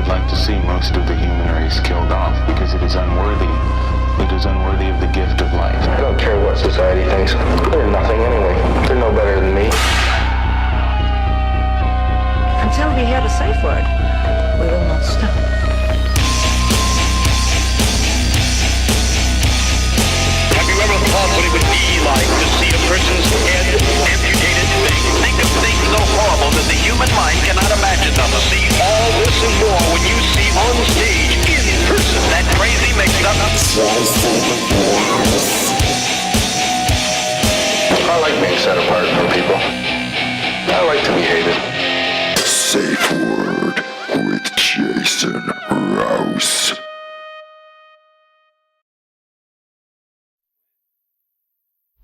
I'd like to see most of the human race killed off because it is unworthy. It is unworthy of the gift of life. I don't care what society thinks. They're nothing anyway. They're no better than me. Until we hear the safe word, we will not stop. Have you ever thought what it would be like to see a person's head amputated? Think of things so horrible that the human mind cannot imagine them. See all this and more when you see on stage, in person, that crazy mixed up. I like being set apart from people. I like to be hated. Safe Word with Jason Rouse.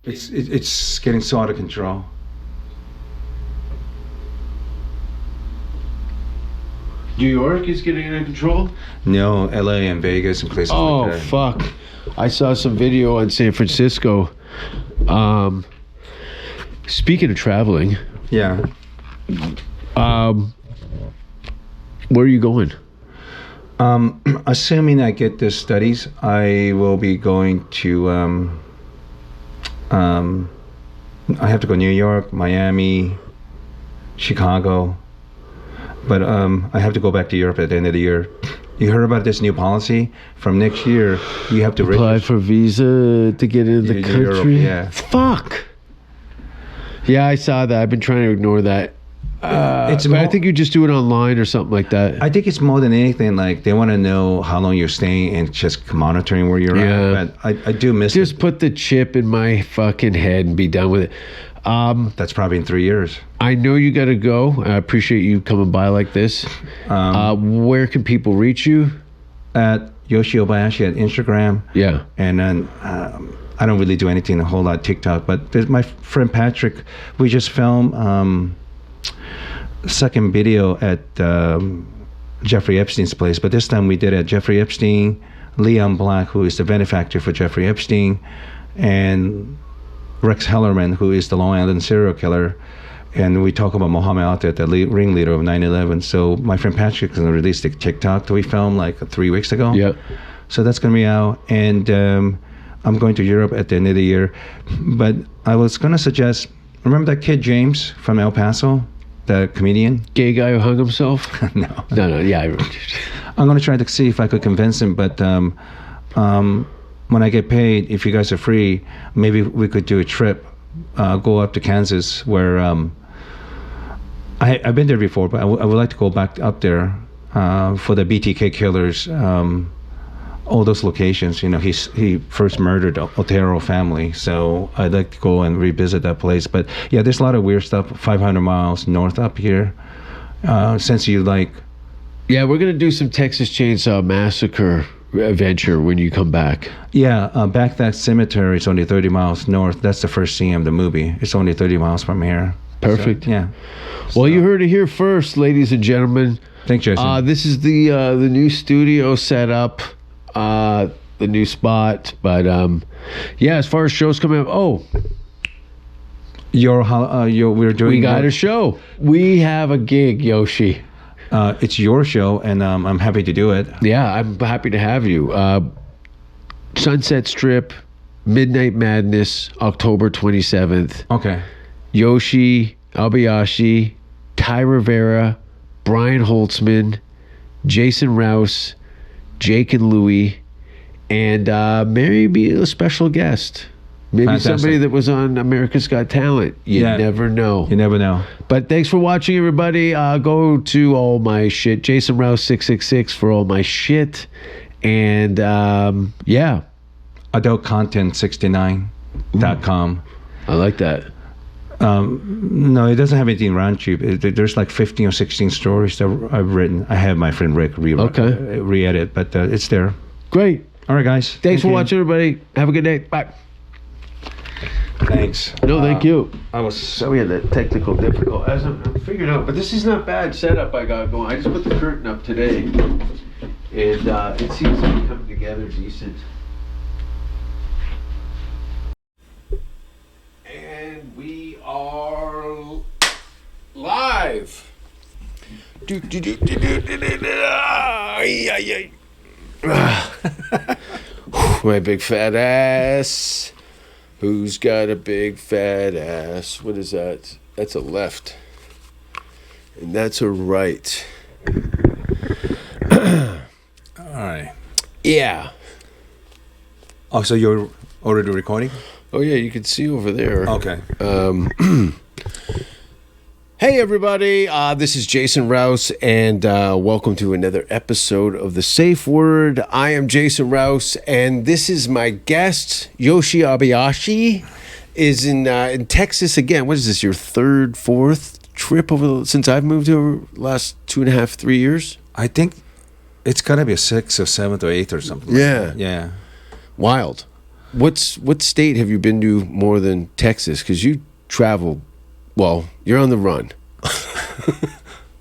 It's getting so out of control. New York is getting out of control? No, LA and Vegas and places like that. Fuck. I saw some video on San Francisco. Speaking of traveling, Yeah. where are you going? Assuming I get the studies, I will be going to I have to go New York, Miami, Chicago, but I have to go back to Europe at the end of the year. You heard about this new policy? From next year, you have to Apply for visa to get into the country? Europe, yeah. Fuck. Yeah, I saw that. I've been trying to ignore that. It's But I more- think you just do it online or something like that. I think it's more than anything like they want to know how long you're staying and just monitoring where you're Yeah. at. But I do miss Just it. put the chip in my fucking head and be done with it. That's probably in 3 years. I know you got to go. I appreciate you coming by like this. Where can people reach you? At Yoshi Obayashi at Instagram. Yeah. And then I don't really do anything a whole lot TikTok, but there's my friend Patrick. We just filmed second video at Jeffrey Epstein's place, but this time we did it at Jeffrey Epstein, Leon Black, who is the benefactor for Jeffrey Epstein, and Rex Hellerman, who is the Long Island serial killer. And we talk about Muhammad Atta, the ringleader of 9/11. So my friend Patrick is going to release the TikTok that we filmed like 3 weeks ago. Yeah. So that's going to be out. And I'm going to Europe at the end of the year. But I was going to suggest, remember that kid James from El Paso, the comedian? Gay guy who hung himself? No. No, yeah. I'm going to try to see if I could convince him. But when I get paid, if you guys are free, maybe we could do a trip, go up to Kansas where I've been there before, but I would like to go back up there for the BTK killers, all those locations. You know, he first murdered the Otero family, so I'd like to go and revisit that place. But yeah, there's a lot of weird stuff 500 miles north up here. Since you like... Yeah, we're going to do some Texas Chainsaw Massacre adventure when you come back. Yeah, Baghdad Cemetery is only 30 miles north. That's the first scene of the movie. It's only 30 miles from here. Perfect. So, yeah. Well, you heard it here first, ladies and gentlemen. Thanks, Jason. This is the new studio setup, the new spot. But yeah, as far as shows coming up, we're doing... we got a show. We have a gig, Yoshi. It's your show, and I'm happy to do it. Yeah, I'm happy to have you. Sunset Strip, Midnight Madness, October 27th. Okay. Yoshi Obayashi, Ty Rivera, Brian Holtzman, Jason Rouse, Jake and Louie, and maybe a special guest. Maybe Fantastic. somebody that was on America's Got Talent. You never know. You never know. But thanks for watching, everybody. Go to all my shit. Jason Rouse 666 for all my shit. And yeah. Adultcontent69.com. I like that. No, it doesn't have anything raunchy. There's like 15 or 16 stories that I've written. I have my friend Rick re-edit, but it's there. Great. All right, guys. Thanks for watching, everybody. Have a good day. Bye. Thanks. No, thank you. I was... So we had that technical difficult as I'm figuring out, but this is not bad setup I got going. I just put the curtain up today, and it seems to be coming together decent. And we are live. My big fat ass. Who's got a big fat ass? What is that? That's a left. And that's a right. All right. Yeah. Oh, so you're already recording? Oh, yeah, you can see over there. Okay. Hey, everybody. This is Jason Rouse, and welcome to another episode of The Safe Word. I am Jason Rouse, and this is my guest, Yoshi Obayashi, is in Texas again. What is this, your third, fourth trip since I've moved here last 2.5, 3 years? I think it's got to be a 6th or 7th or 8th or something. Yeah. Like that. Yeah. Wild. What state have you been to more than Texas? Because you travel, well, you're on the run.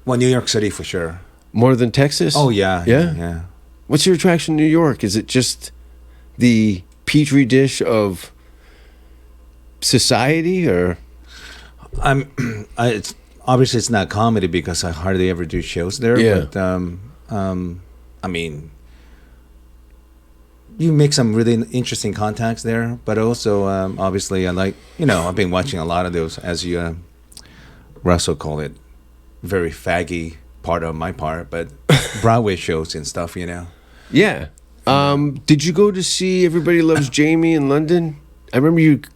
Well, New York City for sure. More than Texas? Oh, yeah. Yeah? Yeah. What's your attraction in New York? Is it just the petri dish of society, or? It's obviously it's not comedy because I hardly ever do shows there. Yeah. But I mean, you make some really interesting contacts there. But also, obviously, I like I've been watching a lot of those, as you Russell called it, very faggy part of my part, but Broadway shows and stuff. Yeah. Did you go to see Everybody Loves Jamie in London? I remember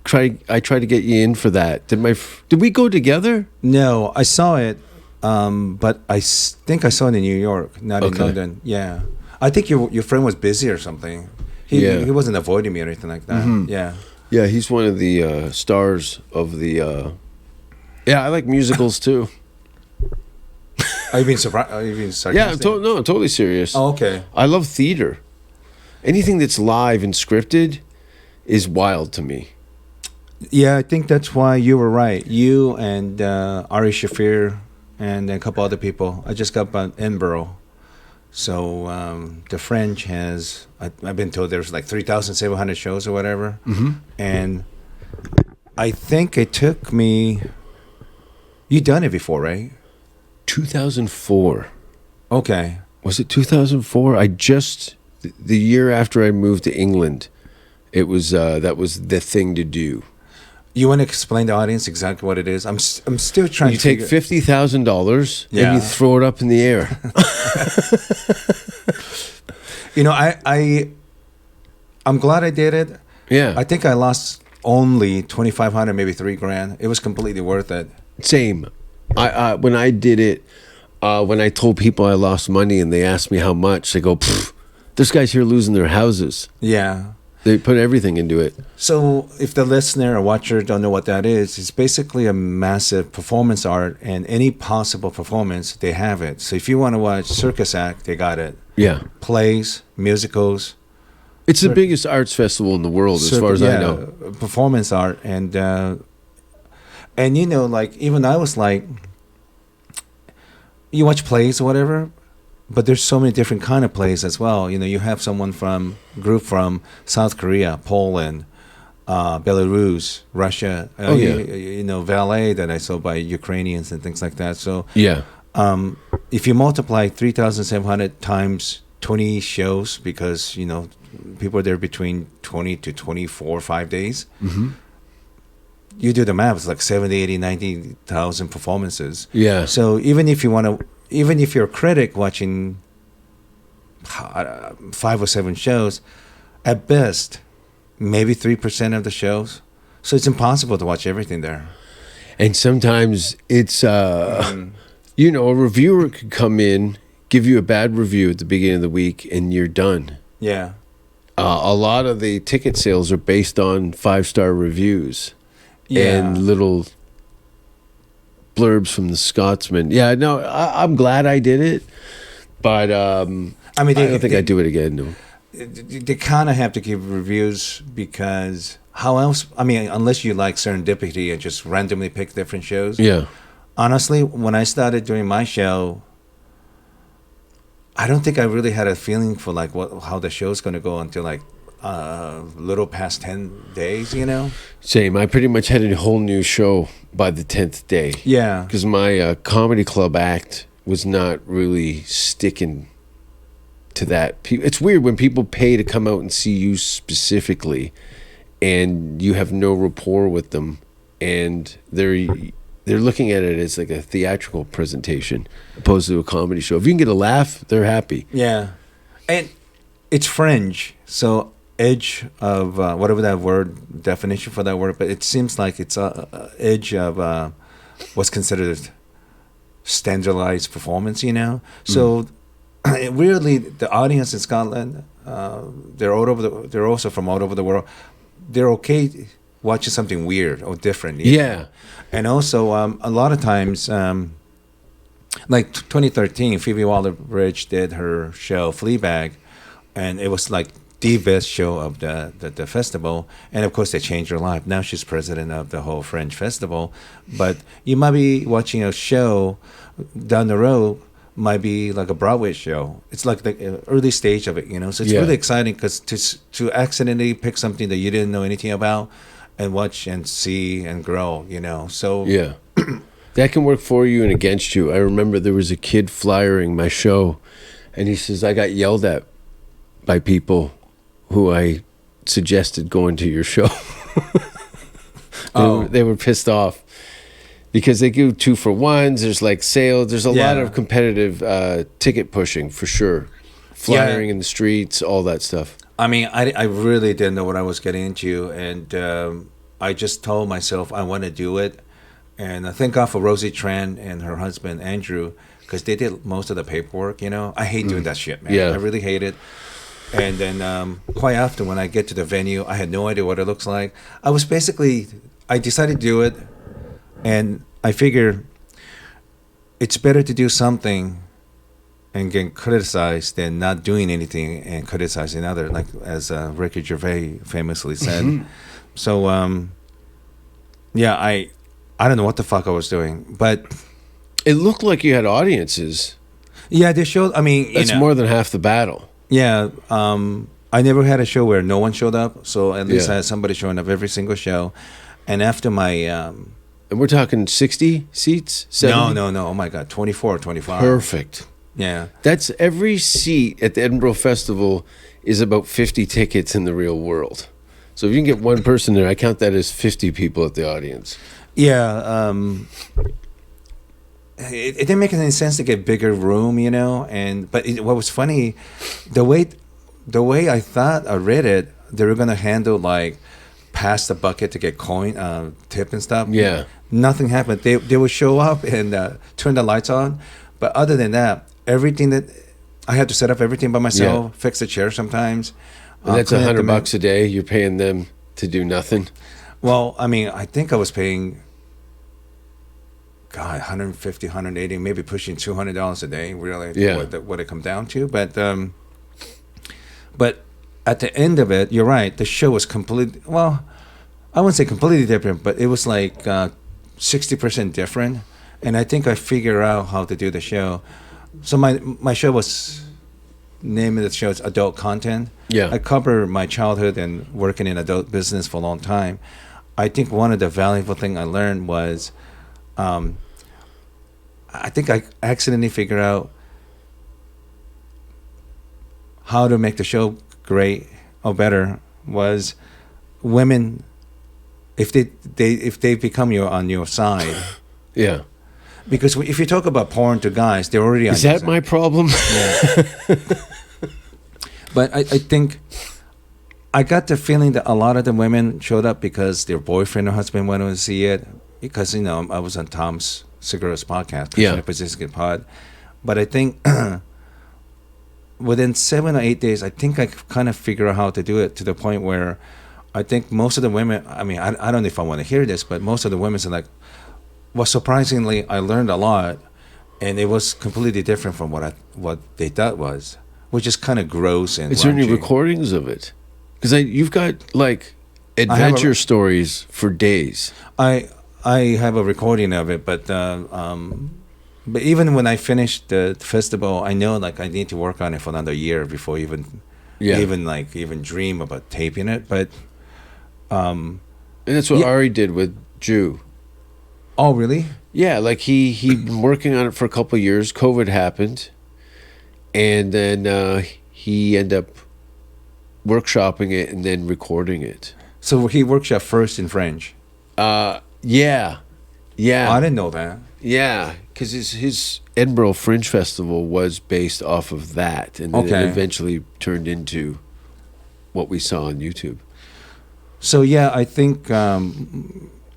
I tried to get you in for that. Did we go together? No, I saw it, but I think I saw it in New York, not in London. Yeah, I think your friend was busy or something. He wasn't avoiding me or anything like that. Mm-hmm. Yeah. Yeah, he's one of the stars of the. Yeah, I like musicals too. Are you being surprised? Are you being sarcastic? Yeah, I'm totally serious. Oh, okay. I love theater. Anything that's live and scripted is wild to me. Yeah, I think that's why you were right. You and Ari Shafir and a couple other people. I just got about Edinburgh. So the French has, I've been told there's like 3,700 shows or whatever. Mm-hmm. And I think it took me, you done it before, right? 2004. Okay. Was it 2004? The year after I moved to England, it was that was the thing to do. You want to explain to the audience exactly what it is? I'm still trying You to take $50,000 and you throw it up in the air. I'm glad I did it. Yeah. I think I lost only $2,500, maybe $3,000. It was completely worth it. Same. When I did it, when I told people I lost money and they asked me how much, they go, "There's guys here losing their houses." Yeah. They put everything into it. So if the listener or watcher don't know what that is, it's basically a massive performance art, and any possible performance, they have it. So if you want to watch circus act, they got it. Yeah. Plays, musicals. It's the biggest arts festival in the world, as far as I know. Performance art. And even I was like, you watch plays or whatever, but there's so many different kind of plays as well. You have someone group from South Korea, Poland, Belarus, Russia. Ballet that I saw by Ukrainians and things like that. So yeah, if you multiply 3,700 times 20 shows, because people are there between 20 to 24, 5 days. Mm-hmm. You do the math, it's like 70, 80, 90,000 performances. Yeah. So even if you're a critic watching 5 or 7 shows, at best, maybe 3% of the shows. So it's impossible to watch everything there. And sometimes it's, a reviewer could come in, give you a bad review at the beginning of the week, and you're done. Yeah. A lot of the ticket sales are based on 5-star reviews. Yeah. And little blurbs from the Scotsman. Yeah, no, I'm glad I did it, but I don't think I'd do it again. No. They kind of have to give reviews, because how else? I mean, unless you like serendipity and just randomly pick different shows. Yeah. Honestly, when I started doing my show, I don't think I really had a feeling for like how the show's going to go until like little past 10 days, Same. I pretty much had a whole new show by the 10th day. Yeah. Because my comedy club act was not really sticking to that. It's weird when people pay to come out and see you specifically, and you have no rapport with them, and they're looking at it as like a theatrical presentation opposed to a comedy show. If you can get a laugh, they're happy. Yeah, and it's fringe, so edge of whatever that word definition for that word, but it seems like it's a edge of what's considered standardized performance, you know. So weirdly, the audience in Scotland, they're also from all over the world. They're okay watching something weird or different. You know? And also a lot of times, like 2013, Phoebe Waller-Bridge did her show Fleabag, and it was like the best show of the festival. And of course, they changed her life. Now she's president of the whole Fringe Festival. But you might be watching a show down the road, might be like a Broadway show. It's like the early stage of it, you know. So it's really exciting because to accidentally pick something that you didn't know anything about and watch and see and grow, you know. So that can work for you and against you. I remember there was a kid flyering my show, and he says, I got yelled at by people who I suggested going to your show. They were pissed off because they do 2-for-1s. There's like sales. There's a lot of competitive ticket pushing for sure. Flyering in the streets, all that stuff. I mean, I really didn't know what I was getting into, and I just told myself I want to do it. And I thank God for Rosie Tran and her husband Andrew, because they did most of the paperwork. You know, I hate doing that shit, man. I really hate it. And then quite often when I get to the venue, I had no idea what it looks like. I decided to do it, and I figure it's better to do something and get criticized than not doing anything and criticizing others, like as Ricky Gervais famously said. So, I don't know what the fuck I was doing, but it looked like you had audiences. Yeah, they showed. I mean, that's more than half the battle. Yeah, I never had a show where no one showed up, so at least I had somebody showing up every single show. And after my... and we're talking 60 seats? 70? No. Oh, my God. 24, 25. Perfect. Yeah. That's every seat at the Edinburgh Festival is about 50 tickets in the real world. So if you can get one person there, I count that as 50 people at the audience. Yeah. It didn't make any sense to get bigger room, you know. But what was funny, the way I thought I read it, they were gonna handle like pass the bucket to get coin, tip and stuff. Yeah. Nothing happened. They would show up and turn the lights on, but other than that, everything that I had to set up everything by myself, fix the chair sometimes. And that's $100 a day. You're paying them to do nothing. Well, I mean, I think I was paying. God, 150, 180, maybe pushing $200 a day, really, what it come down to. But at the end of it, you're right, the show was completely, well, I wouldn't say completely different, but it was like 60% different. And I think I figured out how to do the show. So my show was, name of the show is Adult Content. Yeah. I cover my childhood and working in adult business for a long time. I think one of the valuable things I learned was, I think I accidentally figured out how to make the show great or better was women, if they become on your side. Yeah. Because if you talk about porn to guys, they're already on your side. Is that my problem? Yeah. But I think I got the feeling that a lot of the women showed up because their boyfriend or husband wanted to see it. Because, you know, I was on Tom's Segura's podcast, Pacific Pod. But I think within 7 or 8 days, I think I kind of figured out how to do it to the point where I think most of the women, I mean, I don't know if I want to hear this, but most of the women are like, well, surprisingly, I learned a lot, and it was completely different from what they thought was, which is kind of gross and Is there any recordings of it? Because you've got, like, adventure stories for days. I have a recording of it, but even when I finished the festival, I know like I need to work on it for another year before even dream about taping it. But and that's what Ari did with Jew. Oh, really? Yeah, like he'd been working on it for a couple of years. COVID happened, and then he ended up workshopping it and then recording it. So he workshop first in French. Yeah, yeah. I didn't know that. Yeah, because his Edinburgh Fringe Festival was based off of that, and then Okay. it eventually turned into what we saw on YouTube. So yeah, I think.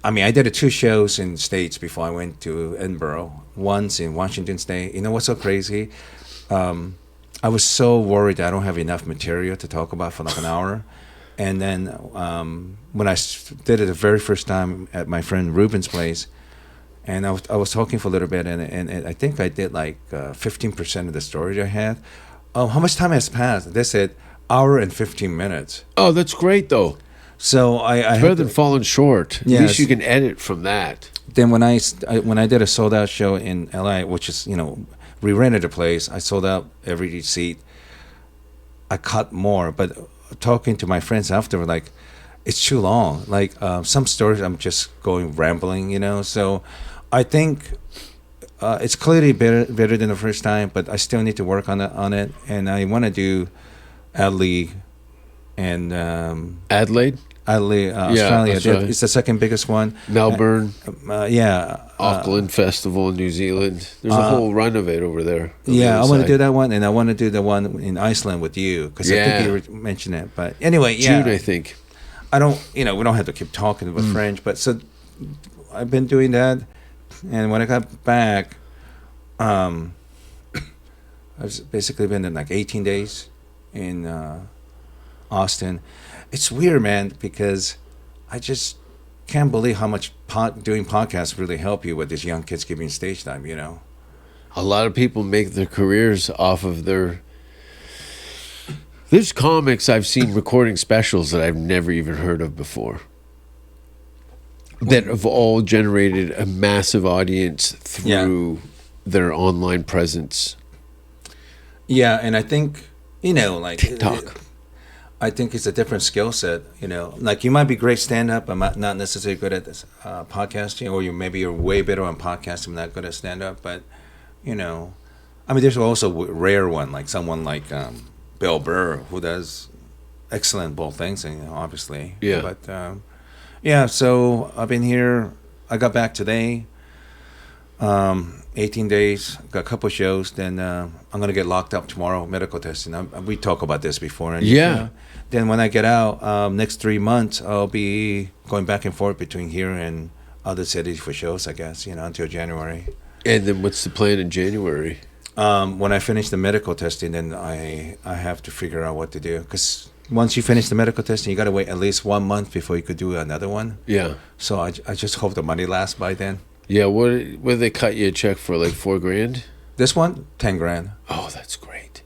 I mean, I did 2 shows in States before I went to Edinburgh. Once in Washington State. You know what's so crazy? I was so worried that I don't have enough material to talk about for like an hour. And then when I did it the very first time at my friend Ruben's place, and I was talking for a little bit, and I think I did like 15% of the story I had. Oh, how much time has passed? They said hour and 15 minutes. Oh, that's great though. So I Better had than to, falling short. At Yes. least you can edit from that. then when I did a sold out show in LA, which is we rented a place, I sold out every seat. I cut more, but talking to my friends after, like, it's too long. Like some stories, I'm just going rambling, So I think it's clearly better than the first time, but I still need to work on it. And I want to do Adelaide and Adelaide, Australia. Australia. It's the second biggest one. Melbourne, Yeah. Auckland Festival in New Zealand. There's a whole run of it over there. on the Yeah, I other want to side. do that one, and I want to do the one in Iceland with you because I Yeah. think you mentioned it. But anyway, yeah, June, I think. I don't, we don't have to keep talking with French, but so I've been doing that, and when I got back, I've basically been in like 18 days in Austin. It's weird, man, because I just can't believe how much doing podcasts really help you with these young kids giving stage time. A lot of people make their careers off of their. There's comics I've seen recording specials that I've never even heard of before. That have all generated a massive audience through their online presence. Yeah, and I think like TikTok. I think it's a different skill set. Like you might be great stand up, but not necessarily good at this podcasting, or you're way better on podcasting, not good at stand up. But I mean, there's also a rare one, like someone like Bill Burr, who does excellent both things, and obviously, Yeah. But yeah, so I've been here. I got back today. 18 days, got a couple shows. Then I'm gonna get locked up tomorrow, medical testing. We talked about this before. And, Yeah. Then when I get out, next 3 months, I'll be going back and forth between here and other cities for shows, I guess. Until January. And then what's the plan in January? When I finish the medical testing, then I have to figure out what to do. Because once you finish the medical testing, you got to wait at least 1 month before you could do another one. Yeah. So I just hope the money lasts by then. Yeah, what did they cut you a check for, like $4,000? This one, 10 grand. Oh, that's great.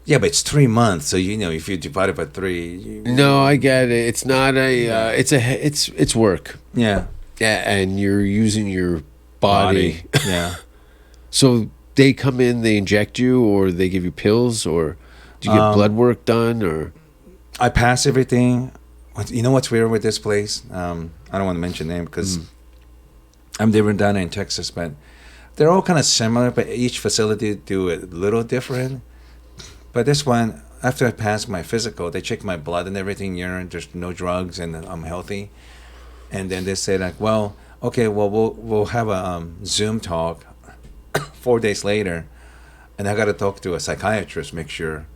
Yeah, but it's 3 months, so if you divide it by 3, No, I get it. It's not it's work. yeah, Yeah, and you're using your body. yeah. So they come in, they inject you, or they give you pills, or do you get blood work done, or I pass everything. You know what's weird with this place? I don't want to mention name because I'm different down in Texas, but they're all kind of similar, but each facility do it a little different. But this one, after I passed my physical, they check my blood and everything, urine, there's no drugs, and I'm healthy. And then they say like, well, okay, well we'll have a Zoom talk 4 days later, and I got to talk to a psychiatrist, make sure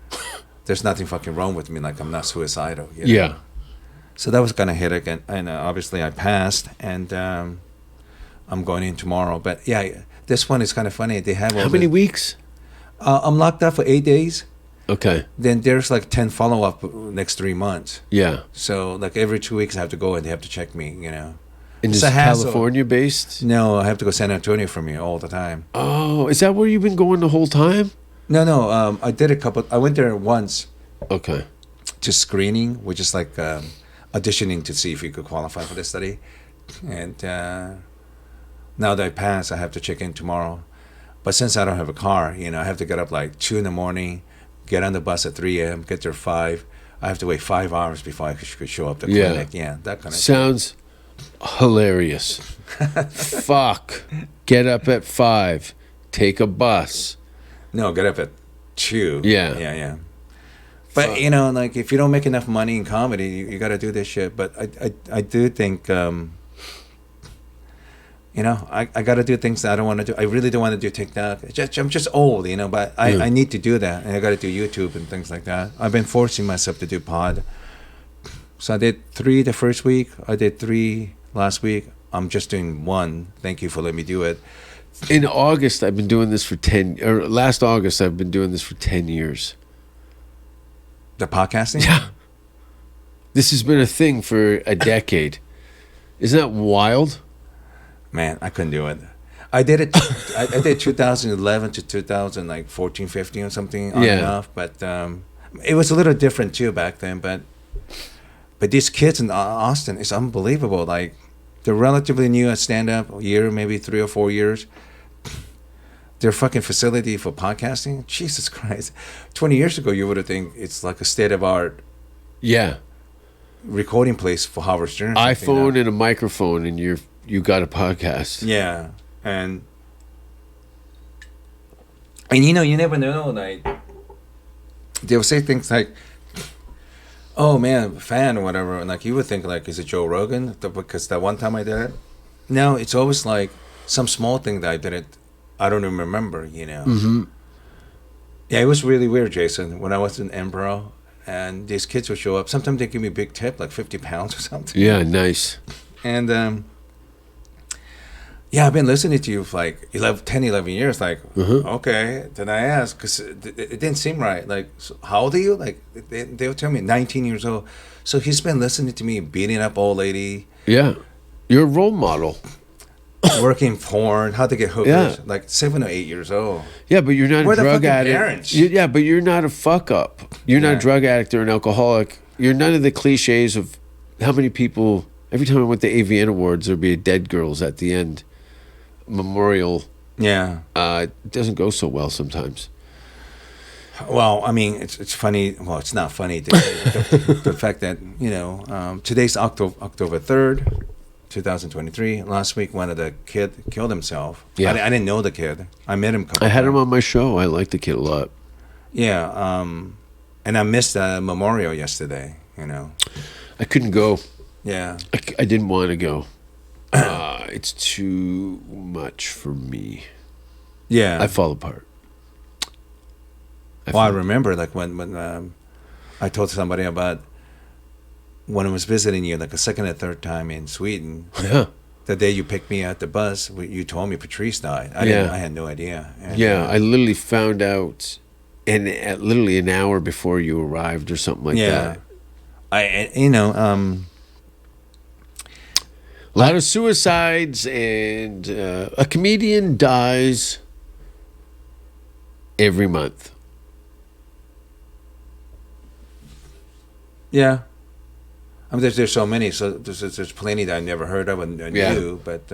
there's nothing fucking wrong with me, like I'm not suicidal. yeah. So that was kind of headache, and obviously I passed, and I'm going in tomorrow. But yeah, this one is kind of funny. They have all How many weeks? I'm locked up for 8 days. Okay. Then there's like 10 follow-up next 3 months. Yeah. So like every 2 weeks I have to go and they have to check me. And It's is a hassle. California based? No, I have to go San Antonio for me all the time. Oh, is that where you've been going the whole time? No. I did I went there once Okay. to screening, which is like auditioning to see if you could qualify for the study. And now that I passed, I have to check in tomorrow. But since I don't have a car, I have to get up like 2 a.m, get on the bus at 3 a.m, get there 5. I have to wait 5 hours before I could show up to the clinic. Yeah, that kind of Sounds hilarious. Fuck. Get up at 5. Take a bus. No, get up at 2. Yeah. Yeah. But you know, like if you don't make enough money in comedy, you got to do this shit. But I do think, you know, I got to do things that I don't want to do. I really don't want to do TikTok. I'm just old, you know. But I need to do that, and I got to do YouTube and things like that. I've been forcing myself to do pod. So I did 3 the first week. I did 3 last week. I'm just doing 1. Thank you for letting me do it. In August, I've been doing this for 10. Or last August, I've been doing this for 10 years. The podcasting? Yeah. This has been a thing for a decade. Isn't that wild? Man, I couldn't do it. I did it. I did 2011 to 2014, 15 or something on and off. But it was a little different too back then. But these kids in Austin, it's unbelievable. Like they're relatively new at stand-up, a year, maybe 3 or 4 years. Their fucking facility for podcasting, Jesus Christ! 20 years ago, you would have think it's like a state-of-art recording place for Howard Stern. iPhone and a microphone, and you got a podcast. Yeah, and you know, you never know. Like they'll say things like, "Oh man, fan or whatever," and like you would think like, "Is it Joe Rogan?" Because that one time I did it. No, it's always like some small thing that I did it. I don't even remember, you know. Mm-hmm. Yeah, it was really weird, Jason, when I was in Edinburgh, and these kids would show up. Sometimes they give me a big tip, like 50 pounds or something. Yeah, nice. And yeah, I've been listening to you for like 10, 11 years. Like, okay, then I asked, because it didn't seem right. Like, so how old are you? Like, they'll tell me 19 years old. So he's been listening to me beating up old lady. Yeah. You're a role model. Working porn, how to get hookers, Yeah. like 7 or 8 years old. Yeah, but you're not We're a the drug fucking addict. parents. Yeah, but you're not a fuck up. You're not Yeah. a drug addict or an alcoholic. You're none of the cliches of how many people. Every time I went to AVN Awards, there'd be dead girls at the end. Memorial. Yeah. It doesn't go so well sometimes. Well, I mean, it's funny. Well, it's not funny. The fact that, you know, today's October 3rd. 2023. Last week, one of the kid killed himself. Yeah. I didn't know the kid. I met him. I had him on my show. I like the kid a lot. Yeah. And I missed the memorial yesterday. You know. I couldn't go. Yeah. I didn't want to go. It's too much for me. Yeah. I fall apart. I remember like when I told somebody about when I was visiting you like a second or third time in Sweden. Yeah. The day you picked me at the bus, you told me Patrice died. I had no idea. And, I literally found out, and at literally an hour before you arrived or something like that. A lot of suicides, and a comedian dies every month. Yeah. I mean, there's so many, so there's plenty that I never heard of and knew, but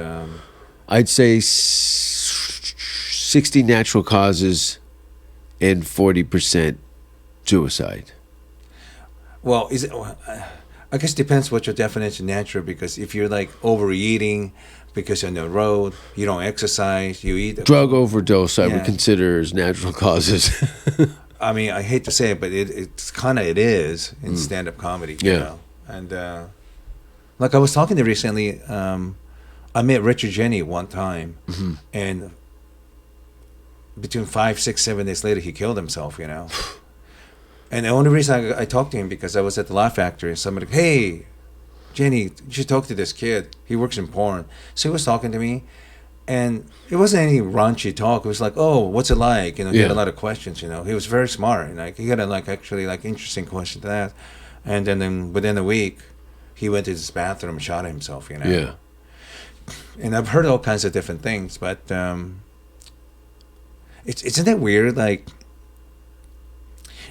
I'd say 60 natural causes and 40% suicide. well, is it? I guess it depends what your definition of natural, because if you're like overeating because you're on the road, you don't exercise, you eat. Drug overdose, I Yeah. would consider as natural causes. I mean, I hate to say it, but it's kind of it is in stand-up comedy. You Yeah. know? And like I was talking to recently, I met Richard Jenny one time, and between 5, 6, 7 days later, he killed himself. You know. And the only reason I talked to him because I was at the Laugh Factory, and somebody, hey, Jenny, you should talk to this kid. He works in porn. So he was talking to me, and it wasn't any raunchy talk. It was like, oh, what's it like? You know, he had a lot of questions. You know, he was very smart, and like he had a interesting question to that. And then within a week, he went to his bathroom and shot himself. You know. Yeah. And I've heard all kinds of different things, but isn't that weird? Like,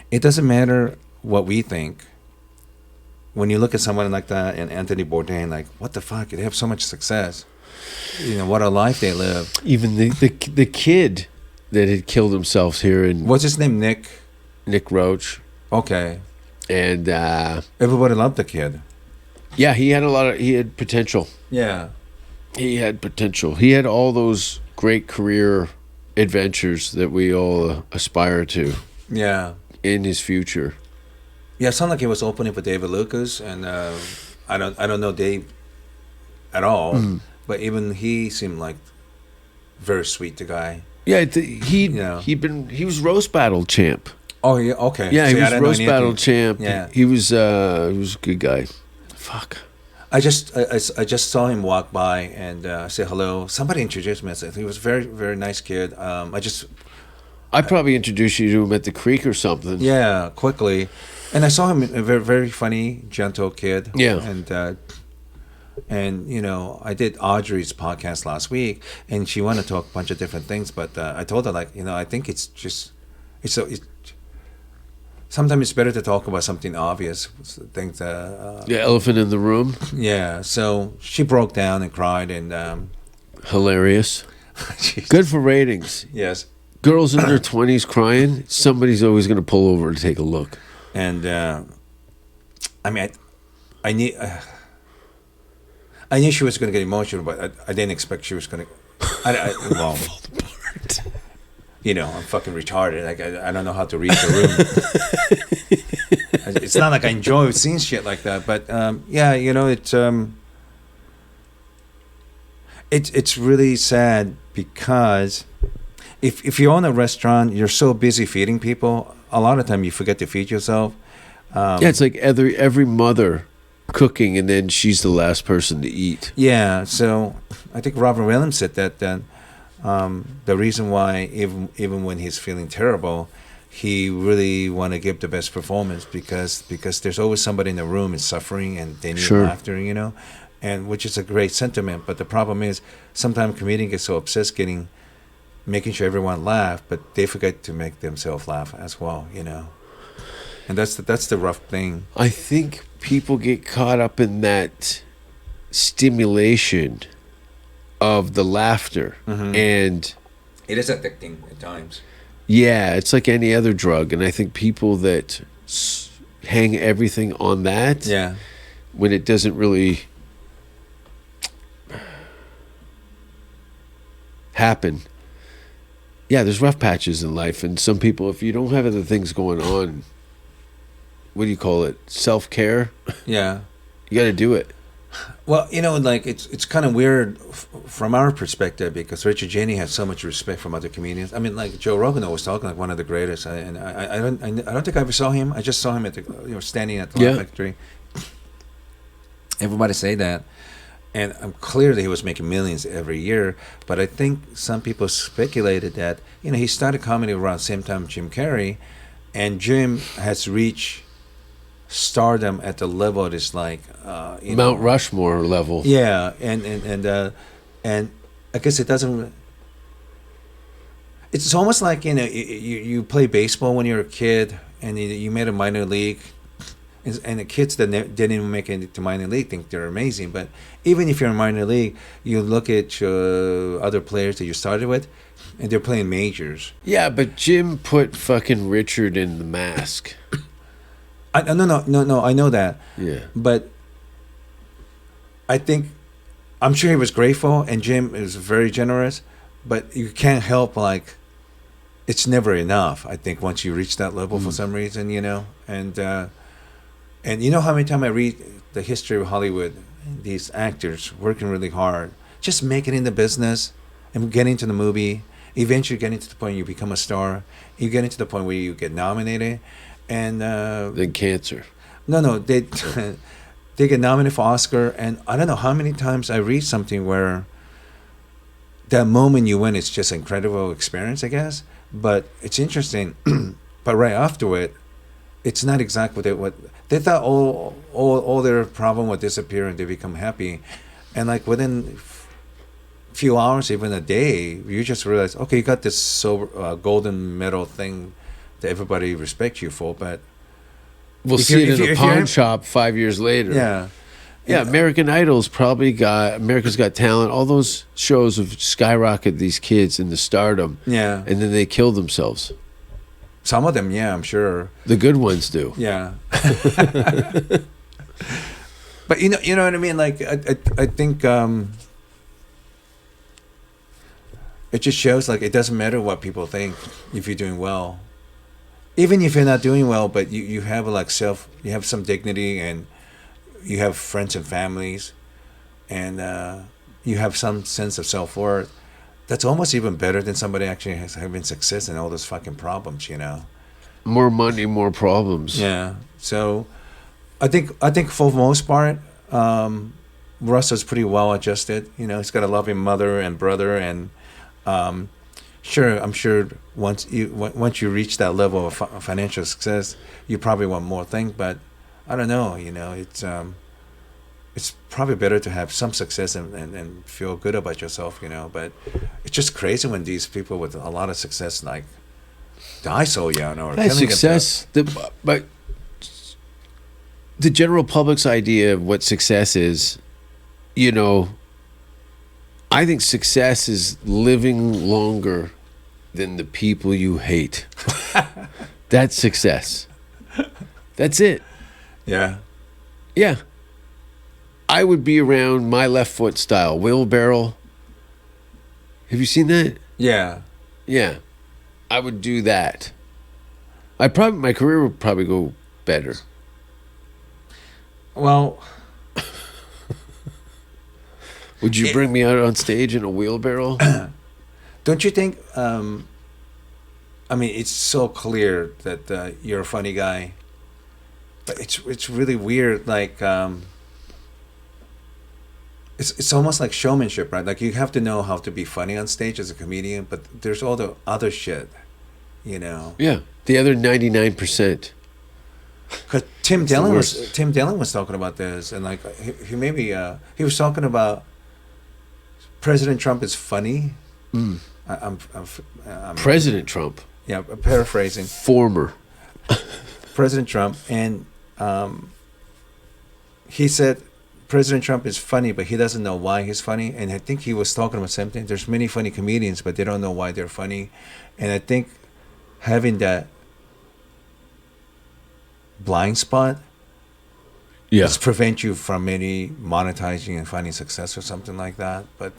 it doesn't matter what we think. When you look at someone like that and Anthony Bourdain, like, what the fuck? They have so much success. You know, what a life they live. Even the kid that had killed himself here in What's his name? Nick Roach. Okay. And Everybody loved the kid. Yeah, he had potential. Yeah. He had potential. He had all those great career adventures that we all aspire to Yeah. in his future. Yeah, it sounded like he was opening for David Lucas, and I don't know Dave at all, but even he seemed like very sweet, the guy. Yeah, he was roast battle champ. Oh yeah, okay. Yeah, See, he I was didn't know roast battle anything. champ. Yeah, he was a good guy. Fuck. I just saw him walk by and say hello. Somebody introduced me. I said he was a very very nice kid. I probably introduced you to him at the creek or something. Yeah, quickly, and I saw him a very very funny, gentle kid. Yeah, and you know, I did Audrey's podcast last week, and she wanted to talk a bunch of different things, but I told her, like, you know, I think it's sometimes it's better to talk about something obvious, things the elephant in the room. yeah. So she broke down and cried, and Hilarious. Good for ratings. yes, Girls in their 20s crying, somebody's always going to pull over to take a look. and I mean, I knew she was going to get emotional, but I didn't expect she was going to. Well, you know, I'm fucking retarded. Like I don't know how to read the room. It's not like I enjoy seeing shit like that, but yeah, you know, it's really sad because if you own a restaurant, you're so busy feeding people. A lot of time you forget to feed yourself. Yeah, it's like every mother cooking, and then she's the last person to eat. Yeah, so I think Robin Williams said that the reason why even when he's feeling terrible, he really want to give the best performance because there's always somebody in the room is suffering and they need Sure. laughter, you know, and which is a great sentiment. But the problem is sometimes comedians get so obsessed making sure everyone laugh, but they forget to make themselves laugh as well, you know. And that's the rough thing. I think people get caught up in that stimulation of the laughter, and It is addicting at times. yeah, it's like any other drug. And I think people that hang everything on that, Yeah. when it doesn't really happen. Yeah, there's rough patches in life, and some people, if you don't have other things going on, what do you call it? Self-care. Yeah. You got to do it. Well, you know, like it's kind of weird from our perspective because Richard Janney has so much respect from other comedians. I mean, like Joe Rogan always talking like one of the greatest, and I don't think I ever saw him. I just saw him at the standing at the Laugh Factory. Everybody say that, and I'm clear that he was making millions every year. But I think some people speculated that he started comedy around the same time Jim Carrey, and Jim has reached stardom at the level that is like Mount Rushmore level. Yeah, and I guess it doesn't. It's almost like you play baseball when you're a kid, and you made a minor league, and the kids that didn't even make it to minor league think they're amazing. But even if you're in minor league, you look at other players that you started with, and they're playing majors. Yeah, but Jim put fucking Richard in The Mask. No, I know that. Yeah. But I'm sure he was grateful, and Jim is very generous, but you can't help, like, it's never enough, I think, once you reach that level for some reason, and you know how many times I read the history of Hollywood, these actors working really hard, just making it in the business and getting to the movie, eventually getting to the point you become a star, you get into the point where you get nominated, and then cancer. No, they get nominated for Oscar, and I don't know how many times I read something where that moment you win, it's just an incredible experience, I guess. But it's interesting. But right after it, it's not exactly what they thought. All their problem would disappear and they become happy, and like within few hours, even a day, you just realize, okay, you got this golden medal thing that everybody respects you for, but we'll see it in a pawn shop 5 years later. Yeah. Yeah, American Idol's probably got America's Got Talent. All those shows have skyrocketed these kids into stardom. Yeah. And then they kill themselves. Some of them, yeah, I'm sure. The good ones do. Yeah. But you know what I mean. Like I think it just shows like it doesn't matter what people think if you're doing well, even if you're not doing well. But you have you have some dignity, and you have friends and families, and you have some sense of self-worth. That's almost even better than somebody actually having success and all those fucking problems, you know. More money, more problems. Yeah. So, I think for the most part, Russell's pretty well adjusted. You know, he's got a loving mother and brother, and sure, I'm sure once you reach that level of financial success, you probably want more things. But I don't know. You know, it's probably better to have some success and feel good about yourself, you know. But it's just crazy when these people with a lot of success like die so young or That's killing success. But the general public's idea of what success is, you know, I think success is living longer than the people you hate. That's success. That's it. Yeah. Yeah. I would be around My Left Foot style, wheelbarrow. Have you seen that? Yeah. Yeah. I would do that. My career would probably go better. Well, Would you bring me out on stage in a wheelbarrow? don't you think? I mean, it's so clear that you're a funny guy, but it's really weird. Like, it's almost like showmanship, right? Like you have to know how to be funny on stage as a comedian, but there's all the other shit, you know. Yeah. The other 99%. Because Tim Dillon worst. was talking about this, and like he was talking about President Trump is funny. I'm President Trump. yeah, paraphrasing Former. President Trump, and he said President Trump is funny, but he doesn't know why he's funny. And I think he was talking about something. There's many funny comedians, but they don't know why they're funny. And I think having that blind spot just prevent you from maybe monetizing and finding success or something like that. But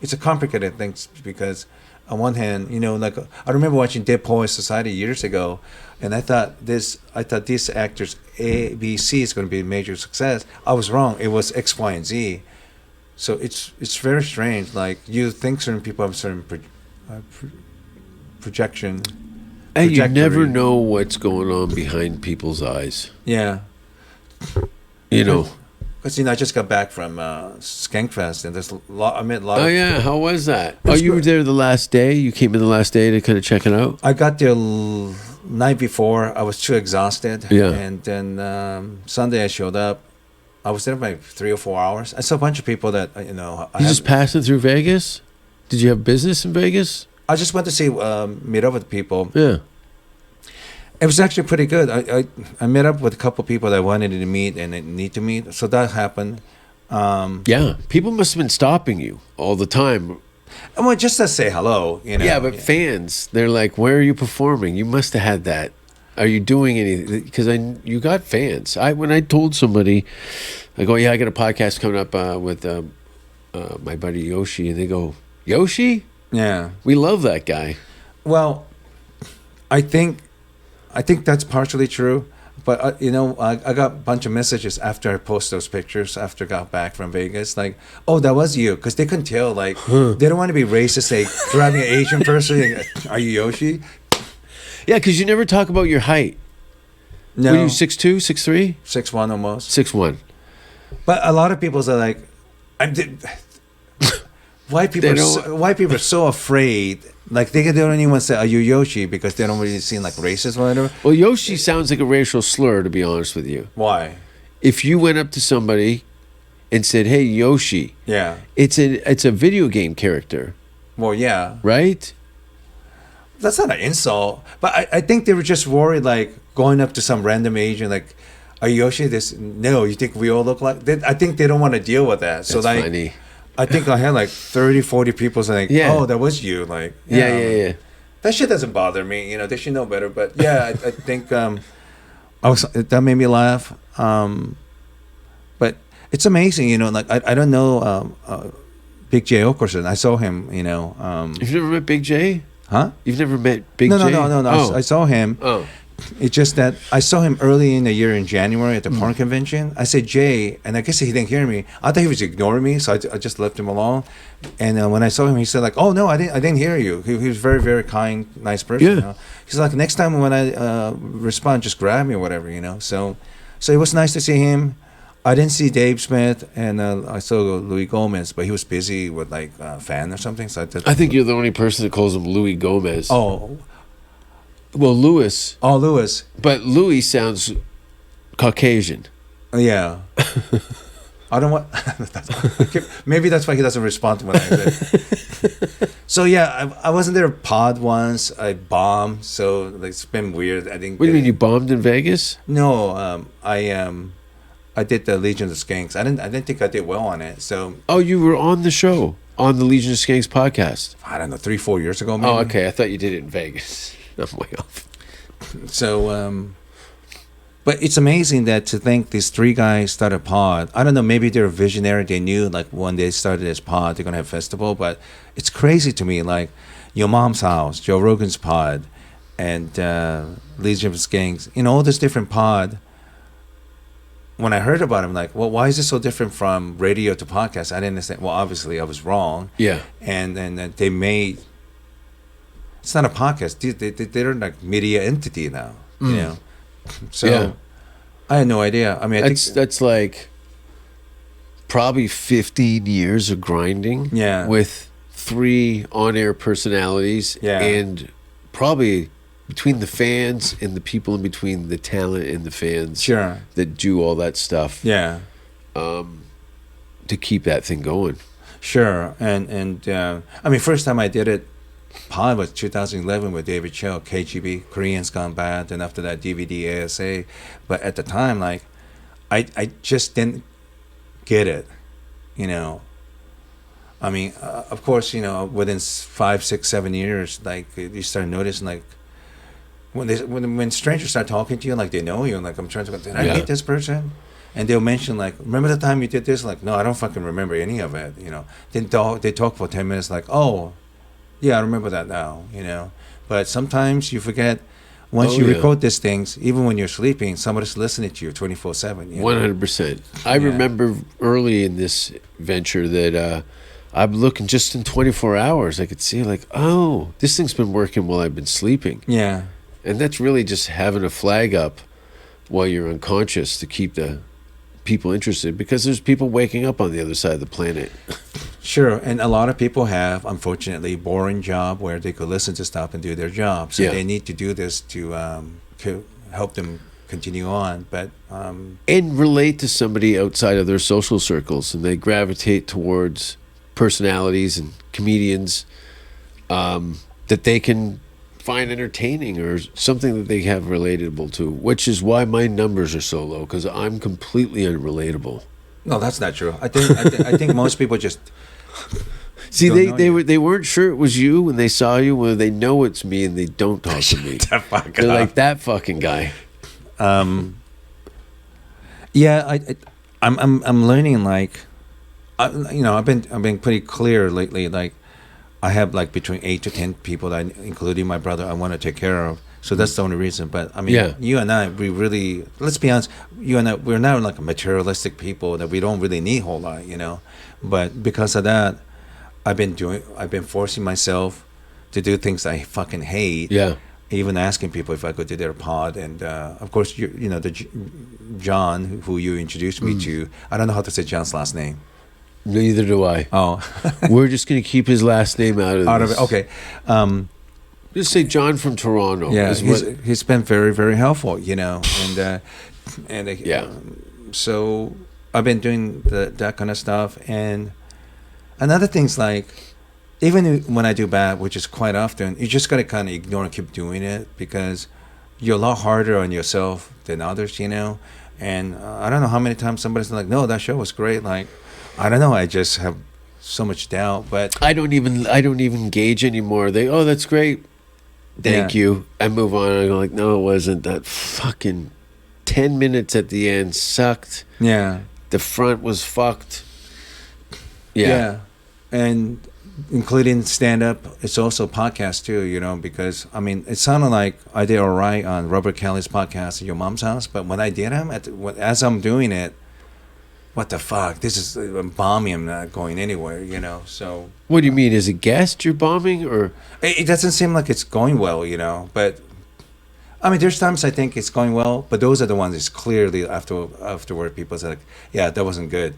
it's a complicated thing because on one hand, you know, like I remember watching Dead Poets Society years ago, and I thought this actor's A, B, C is going to be a major success. I was wrong. It was X, Y, and Z. So it's very strange. Like you think certain people have certain projection. And you trajectory. never know what's going on behind people's eyes. Yeah. You know. Because, you know, I just got back from Skankfest, and there's I met a lot Oh, of... yeah. How was that? It was You were good. there the last day? You came in the last day to kind of check it out? I got there night before. I was too exhausted. Yeah. And then Sunday I showed up. I was there for like 3 or 4 hours. I saw a bunch of people that, you know... You just passing through Vegas? Did you have business in Vegas? I just went to see, meet up with people. Yeah. It was actually pretty good. I met up with a couple people that I wanted to meet and I need to meet. So that happened. Yeah. People must have been stopping you all the time. Well, just to say hello, you know. Yeah, but fans, they're like, where are you performing? You must have had that. Are you doing anything? Because you got fans. When I told somebody, I go, yeah, I got a podcast coming up with my buddy Yoshi. And they go, Yoshi? Yeah. We love that guy. Well, I think that's partially true, but you know, I got a bunch of messages after I post those pictures after I got back from Vegas, like, "Oh, that was you," because they couldn't tell. Like, they don't want to be racist. Like, driving an Asian person, are you Yoshi? Yeah, because you never talk about your height. No, Were you 6'2", 6'3"? 6'1" almost. 6'1". But a lot of people are like, white people are so afraid. Like they don't even say, "Are you Yoshi?" because they don't really seem like racist or whatever. Well, Yoshi sounds like a racial slur, to be honest with you. Why? If you went up to somebody and said, "Hey, Yoshi," Yeah. it's a video game character, Well, yeah. right? That's not an insult, but I think they were just worried, like going up to some random Asian, like, "Are you Yoshi?" No, you think we all look like? I think they don't want to deal with that. So That's like, funny. I think I had like 30, 40 people saying, like, Yeah. "Oh, that was you." Like, Yeah. That shit doesn't bother me. You know, they should know better. But yeah, I think that made me laugh. But it's amazing, like I don't know Big J Okerson. I saw him, You've never met Big J? huh? You've never met Big No, J? no. Oh. I saw him. Oh. It's just that I saw him early in the year in January at the porn convention. I said Jay, and I guess he didn't hear me. I thought he was ignoring me, so I just left him alone. And when I saw him, he said like, "Oh no, I didn't hear you." He was very, very kind, nice person. Yeah. He's like, "Next time when I respond, just grab me or whatever." So it was nice to see him. I didn't see Dave Smith, and I saw Louis Gomez, but he was busy with like fan or something. So I think you're the only person that calls him Louis Gomez. Oh, Well, Louis. Louis. But Louis sounds Caucasian. Yeah. I don't want. Maybe that's why he doesn't respond to what I said. So yeah, I wasn't there pod once. I bombed, so like, it's been weird. I didn't. What do you mean, you bombed in Vegas? No, I did the Legion of Skanks. I didn't think I did well on it. So Oh, you were on the show, on the Legion of Skanks podcast. I don't know, 3-4 years ago. Maybe. Oh, okay. I thought you did it in Vegas. I'm way off. So, but it's amazing that to think these three guys started pod. I don't know, maybe they're visionary. They knew like when they started this pod, they're gonna have festival. But it's crazy to me, like Your Mom's House, Joe Rogan's pod, and Legion of Skanks. All this different pod. When I heard about it, I'm like, well, why is it so different from radio to podcast? I didn't understand. Well, obviously, I was wrong. Yeah. And then they made. It's not a podcast. They're like media entity now. So Yeah. I had no idea. I mean, I think That's like probably 15 years of grinding. Yeah. With 3 on-air personalities. Yeah. And probably between the fans and the people in between the talent and the fans. Sure. That do all that stuff. Yeah. To keep that thing going. Sure. And I mean, first time I did it, pod was 2011 with David Cho, KGB, Koreans Gone Bad, and after that DVD ASA. But at the time, like, I just didn't get it, I mean, of course, within 5, 6, 7 years, like, you start noticing, like, when strangers start talking to you, like, they know you, and like, I'm trying to go, did I meet this person? And they'll mention, like, remember the time you did this? Like, no, I don't fucking remember any of it, Then they talk for 10 minutes, like, oh, yeah, I remember that now, But sometimes you forget. Once you record these things, even when you're sleeping, somebody's listening to you 24/7. 100%. I remember early in this venture that I'm looking just in 24 hours. I could see like, oh, this thing's been working while I've been sleeping. Yeah. And that's really just having a flag up while you're unconscious to keep the people interested, because there's people waking up on the other side of the planet. Sure, and a lot of people have, unfortunately, boring job where they could listen to stuff and do their job. So they need to do this to help them continue on. But and relate to somebody outside of their social circles, and they gravitate towards personalities and comedians that they can find entertaining or something that they have relatable to, which is why my numbers are so low, because I'm completely unrelatable. no, that's not true. I think most people just See, don't know they weren't sure it was you when they saw you. Well, they know it's me and they don't talk to me. They're like, that fucking guy. Yeah, I'm learning, like, I've been pretty clear lately. Like, I have like between 8 to 10 people that, including my brother, I want to take care of. So that's the only reason. But I mean, you and I, we really, let's be honest, you and I, we're not like materialistic people that we don't really need a whole lot, But because of that, I've been forcing myself to do things I fucking hate. Yeah. Even asking people if I could do their pod, and of course, John, who you introduced me to, I don't know how to say John's last name. Neither do I. Oh, We're just going to keep his last name out of this. Okay. Just say John from Toronto. Yeah, is he's been very, very helpful, so I've been doing that kind of stuff, and another thing's like, even when I do bad, which is quite often, you just gotta kind of ignore and keep doing it, because you're a lot harder on yourself than others, And I don't know how many times somebody's like, "No, that show was great." Like, I don't know. I just have so much doubt, but I don't even gauge anymore. That's great. Thank you. I move on. I go like, no, it wasn't. That fucking 10 minutes at the end sucked. yeah. The front was fucked. Yeah. And including stand up, it's also podcast too, you know, because I mean, it sounded like I did all right on Robert Kelly's podcast at Your Mom's House, but when I did him, as I'm doing it, what the fuck? This is I'm bombing. I'm not going anywhere, you know. So What do you mean? As a guest, you're bombing, or it doesn't seem like it's going well, you know. But I mean, there's times I think it's going well, but those are the ones that's clearly afterward people say like, yeah, that wasn't good.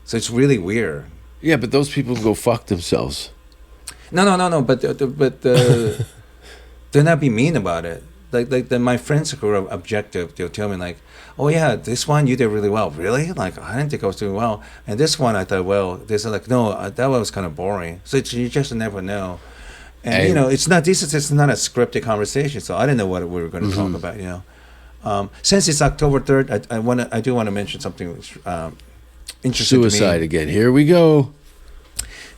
So it's really weird. yeah, but those people can go fuck themselves. No. But they're not being mean about it. Like my friends who are objective, they'll tell me like, oh yeah, this one you did really well. Really? Like I didn't think I was doing well. And this one I thought, well, they're like, no, that one was kind of boring. So you just never know. And you know, it's not a scripted conversation. So I didn't know what we were going to talk about. You know, since it's October 3rd, I do want to mention something interesting. Suicide to me. again. Here we go.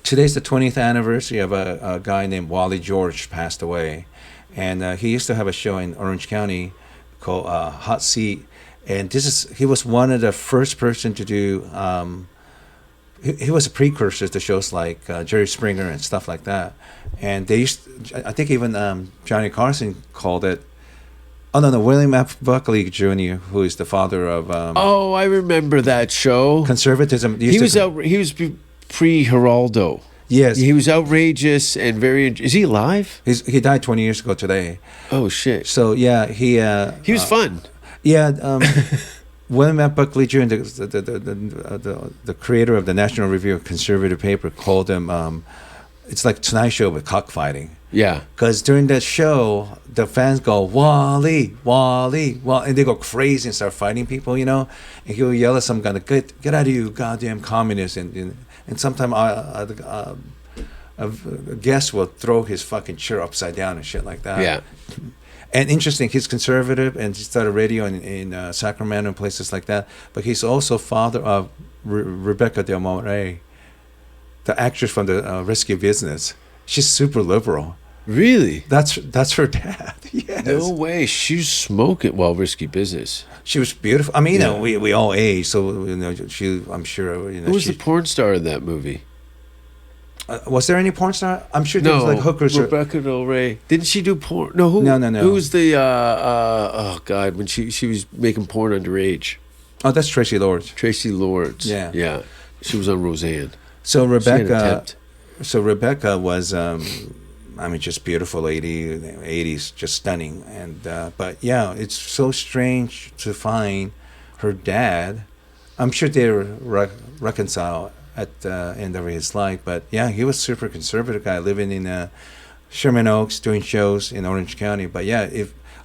Today's the 20th anniversary of a guy named Wally George passed away. And he used to have a show in Orange County called Hot Seat. And he was one of the first person to do, he was a precursor to shows like Jerry Springer and stuff like that. And I think even Johnny Carson called it, William F. Buckley Jr., who is the father of I remember that show. conservatism. He was pre-Geraldo. Yes. He was outrageous and very. Is he alive? He died 20 years ago today. Oh shit. So yeah, he was fun. Yeah, William F. Buckley Jr., the creator of the National Review, a conservative paper, called him. It's like Tonight Show with cockfighting. Yeah. Because during that show, the fans go Wally, Wally, Wally, and they go crazy and start fighting people, you know. And he'll yell at some guy, "Get out of you, goddamn communist!" And sometimes a guest will throw his fucking chair upside down and shit like that. Yeah. And interesting, he's conservative and he started radio in Sacramento and places like that. But he's also father of Rebecca Del Monte, the actress from the Risky Business. She's super liberal. Really? That's her dad. Yes. No way. She's smoking. Well, Risky Business. She was beautiful. I mean, you know, we all age, so you know, I'm sure. You know, Who was the porn star in that movie? Was there any porn star? I'm sure there was like hookers. Rebecca Del Rey. Didn't she do porn? No, who? No. Who was the? Oh God, when she was making porn underage. Oh, that's Tracy Lords. Tracy Lords. Yeah. She was on Roseanne. So She had an Rebecca. attempt. So Rebecca was, I mean, just beautiful lady, 80s, just stunning. And but yeah, it's so strange to find her dad. I'm sure they reconcile at the end of his life, but yeah, he was super conservative guy living in Sherman Oaks, doing shows in Orange County. But yeah,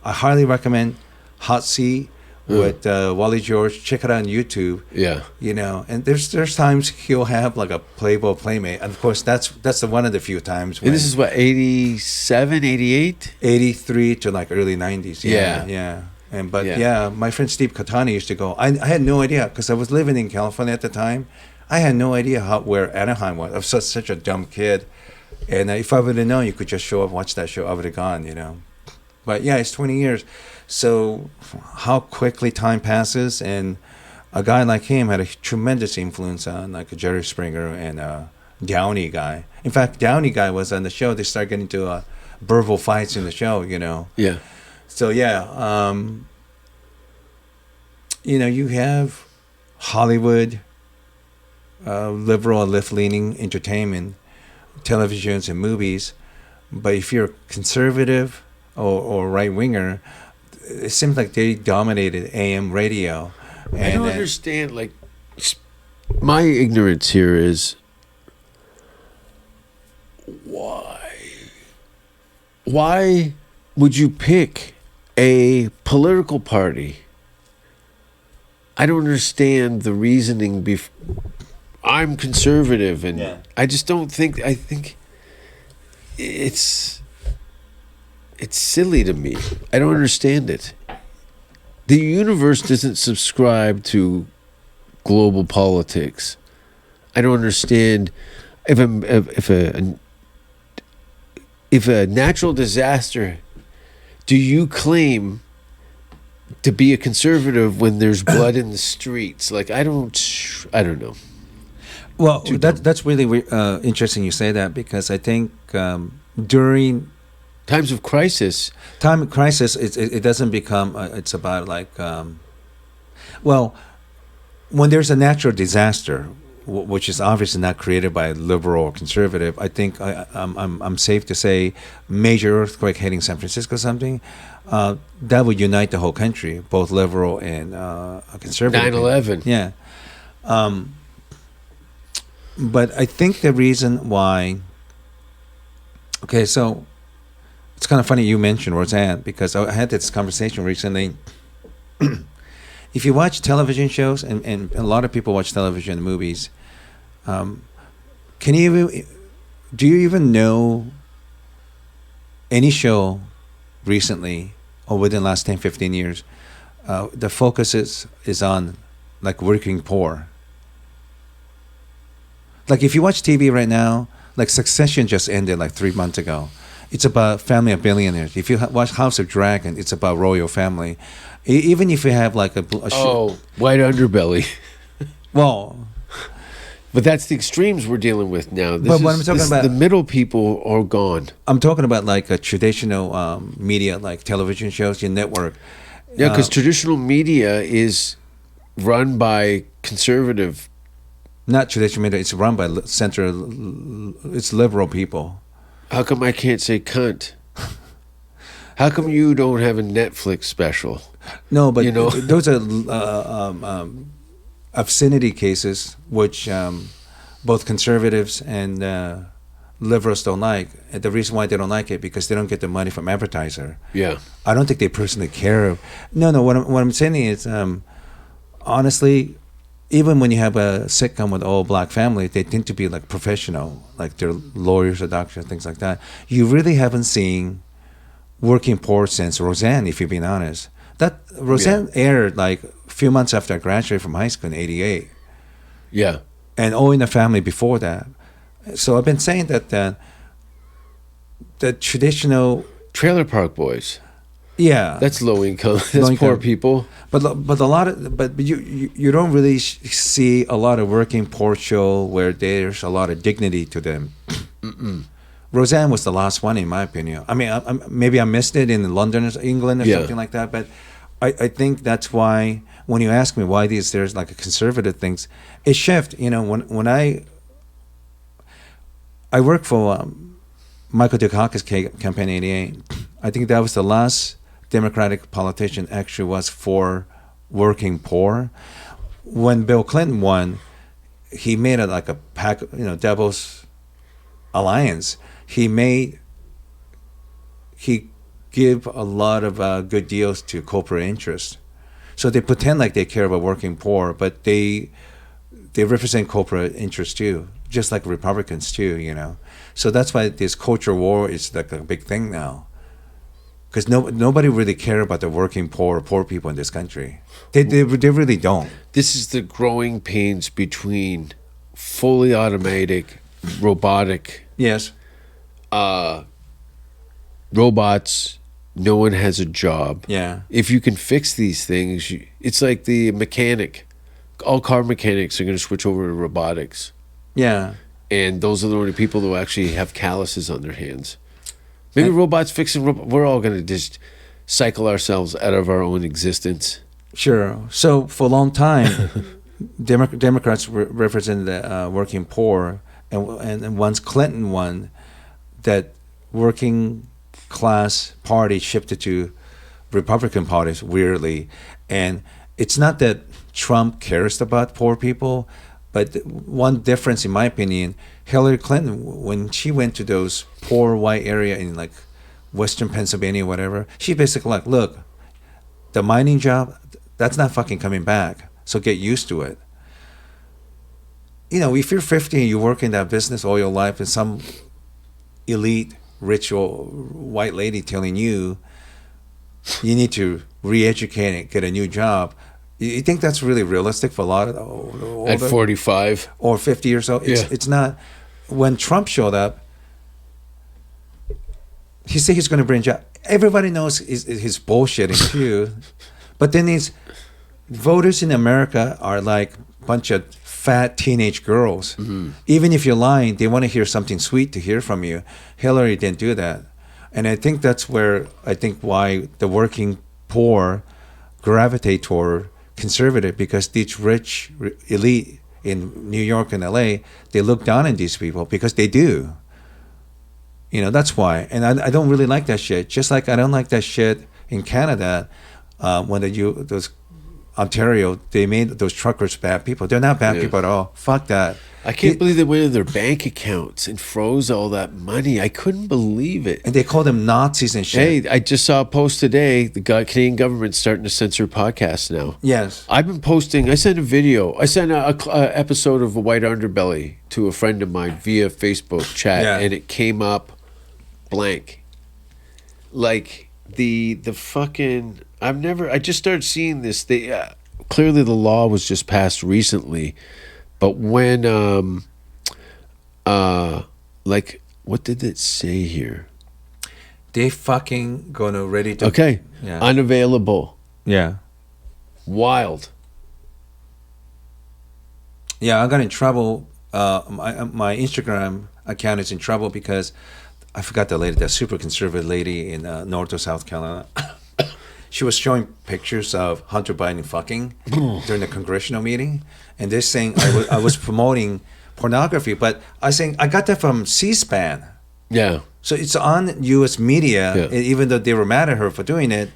I highly recommend Hot Seat with Wally George. Check it out on YouTube. Yeah. You know, and there's times he'll have like a Playboy playmate, and of course that's one of the few times. When And this is what, 87, 88? 83 to like early 90s. Yeah. And but yeah, my friend Steve Katani used to go. I had no idea because I was living in California at the time. I had no idea where Anaheim was. I was such a dumb kid, and if I would have known, you could just show up, watch that show, I would have gone. You know, but yeah, it's 20 years. So how quickly time passes, and a guy like him had a tremendous influence on like a Jerry Springer and Downey guy. In fact, Downey guy was on the show. They started getting into verbal fights in the show. You know. Yeah. So yeah, you know, you have Hollywood, liberal and left-leaning entertainment, televisions and movies, but if you're conservative or right-winger, it seems like they dominated AM radio. And I don't understand, like, my ignorance here is why would you pick a political party? I don't understand the reasoning. I'm conservative, and I just don't think. I think it's silly to me. I don't understand it. The universe doesn't subscribe to global politics. I don't understand if a natural disaster. Do you claim to be a conservative when there's blood in the streets? Like, I don't know. Well, that's really interesting you say that, because I think during Times of crisis. time of crisis, it doesn't become. It's about like, well, when there's a natural disaster, which is obviously not created by liberal or conservative. I think I'm safe to say, major earthquake hitting San Francisco, something that would unite the whole country, both liberal and conservative. 9/11. Yeah. But I think the reason why. Okay, so it's kind of funny you mentioned Roseanne, because I had this conversation recently. If you watch television shows, and a lot of people watch television and movies, do you even know any show recently or within the last 10, 15 years, the focus is on like working poor? Like if you watch TV right now, like Succession just ended like 3 months ago. It's about family of billionaires. If you watch House of Dragon, it's about royal family. Even if you have like a white underbelly. Well, but that's the extremes we're dealing with now. But what I'm talking about, the middle people are gone. I'm talking about like a traditional media, like television shows, your network. Yeah, because traditional media is run by conservative. Not traditional media. It's run by it's liberal people. How come I can't say cunt? How come you don't have a Netflix special? No, but You know? those are obscenity cases, which both conservatives and liberals don't like. And the reason why they don't like it, because they don't get the money from advertiser. Yeah. I don't think they personally care. No. What I'm saying is, honestly, even when you have a sitcom with all black family, they tend to be like professional, like they're lawyers or doctors, things like that. You really haven't seen working poor since Roseanne, if you're being honest. That Roseanne aired like a few months after I graduated from high school in '88. Yeah. And All in the Family before that. So I've been saying that the traditional Trailer Park Boys. Yeah, That's low income. That's Low poor income. people. but you don't really see a lot of working poor show where there's a lot of dignity to them. Roseanne was the last one, in my opinion. I mean, maybe I missed it in London or England or Yeah. something like that. But I think that's why when you ask me why there's like a conservative things, it shift. You know, when I worked for Michael Dukakis' campaign in '88. I think that was the last Democratic politician actually was for working poor. When Bill Clinton won, he made it like a pack, devil's alliance. He give a lot of good deals to corporate interests. So they pretend like they care about working poor, but they represent corporate interests too, just like Republicans too, So that's why this culture war is like a big thing now. Because nobody really care about the working poor people in this country. They really don't. This is the growing pains between fully automatic, robotic Yes. robots. No one has a job. Yeah. If you can fix these things, it's like the mechanic. All car mechanics are going to switch over to robotics. Yeah. And those are the only people who actually have calluses on their hands. Maybe robots fixing we're all going to just cycle ourselves out of our own existence. Sure. So for a long time, Democrats represented the working poor, and once Clinton won, that working class party shifted to Republican parties weirdly, and it's not that Trump cares about poor people, but one difference, in my opinion, Hillary Clinton, when she went to those poor white area in like Western Pennsylvania, whatever, she basically like, look, the mining job, that's not fucking coming back. So get used to it. If you're 50 and you work in that business all your life, and some elite, rich white lady telling you need to re-educate and get a new job, you think that's really realistic for a lot of older, At 45. or 50 or so? It's not. When Trump showed up, he said he's going to bring job. Everybody knows he's bullshitting too, But then these voters in America are like a bunch of fat teenage girls. Even if you're lying, they want to hear something sweet to hear from you. Hillary didn't do that. And I think that's why the working poor gravitate toward conservative, because these rich elite in New York and LA, they look down on these people because they do. That's why. And I don't really like that shit. Just like I don't like that shit in Canada when those Ontario, they made those truckers bad people. They're not bad people at all. Fuck that. I can't believe they went into their bank accounts and froze all that money. I couldn't believe it. And they call them Nazis and shit. Hey, I just saw a post today. The Canadian government's starting to censor podcasts now. Yes. I've been posting. I sent a video. I sent a episode of A White Underbelly to a friend of mine via Facebook chat, and it came up blank. Like the fucking. I just started seeing this. Clearly the law was just passed recently, but when like, what did it say here? They fucking gonna ready to. Okay. Yeah. Unavailable. Yeah. Wild. Yeah, I got in trouble. My Instagram account is in trouble because I forgot that super conservative lady in North or South Carolina. She was showing pictures of Hunter Biden fucking during the congressional meeting, and they're saying I was promoting pornography, but I saying I got that from C-SPAN. Yeah. So it's on U.S. media, even though they were mad at her for doing it.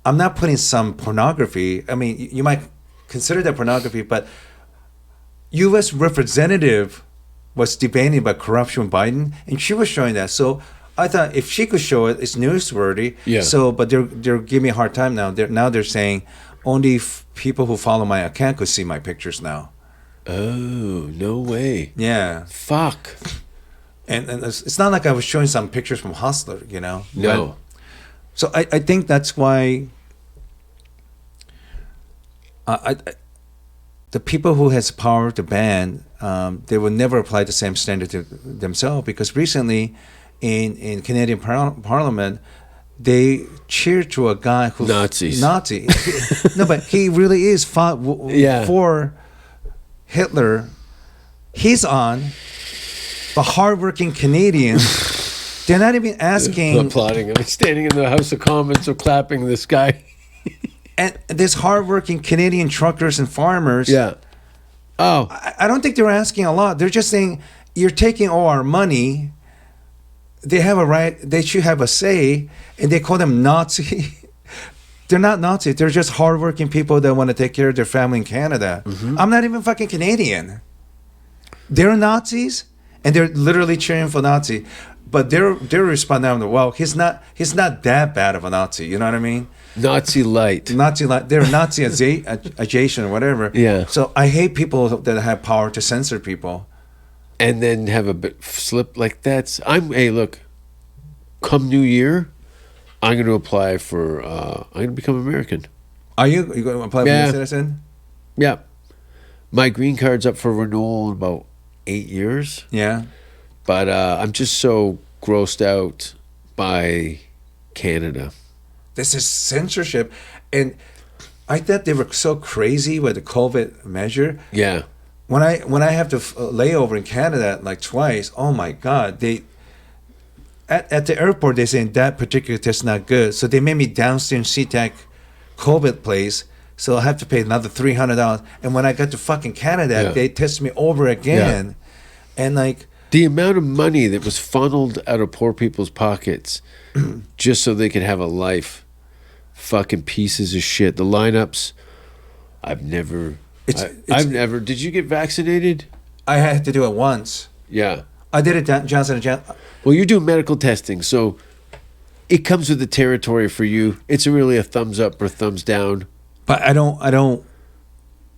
I'm not putting some pornography. I mean, you might consider that pornography, but U.S. representative was debating about corruption with Biden, and she was showing that. So I thought if she could show it, it's newsworthy. Yeah. So, but they're giving me a hard time now. They're saying only people who follow my account could see my pictures now. Oh, no way. Yeah. Fuck. And it's not like I was showing some pictures from Hustler, No. But, so I think that's why the people who has power to ban, they will never apply the same standard to themselves, because recently in Canadian Parliament, they cheered to a guy who's Nazis. Nazi. No, but he really is for Hitler. He's on the hardworking Canadians. They're not even asking. Applauding him. Standing in the House of Commons or clapping this guy. And there's hardworking Canadian truckers and farmers. Yeah. Oh. I don't think they're asking a lot. They're just saying, you're taking all our money. They have a right. They should have a say. And they call them Nazi. They're not Nazis. They're just hardworking people that want to take care of their family in Canada. Mm-hmm. I'm not even fucking Canadian. They're Nazis, and they're literally cheering for Nazi. But they're responding, well, he's not that bad of a Nazi. You know what I mean? Nazi light. They're Nazi adjacent or whatever. Yeah. So I hate people that have power to censor people. And then have a bit slip like that. Hey, look, come New Year, I'm going to apply for, I'm going to become American. Are you going to apply for a citizen? Yeah. My green card's up for renewal in about 8 years. Yeah. But I'm just so grossed out by Canada. This is censorship. And I thought they were so crazy with the COVID measure. Yeah. When I have to lay over in Canada like twice, oh my God, at the airport they saying that particular test not good, so they made me downstairs SeaTac COVID place, so I have to pay another $300. And when I got to fucking Canada, they tested me over again, and like the amount of money that was funneled out of poor people's pockets just so they could have a life, fucking pieces of shit. The lineups, I've never. Did you get vaccinated? I had to do it once. Yeah. I did it Johnson & Johnson. Well, you do medical testing, so it comes with the territory for you. It's really a thumbs up or thumbs down. But I don't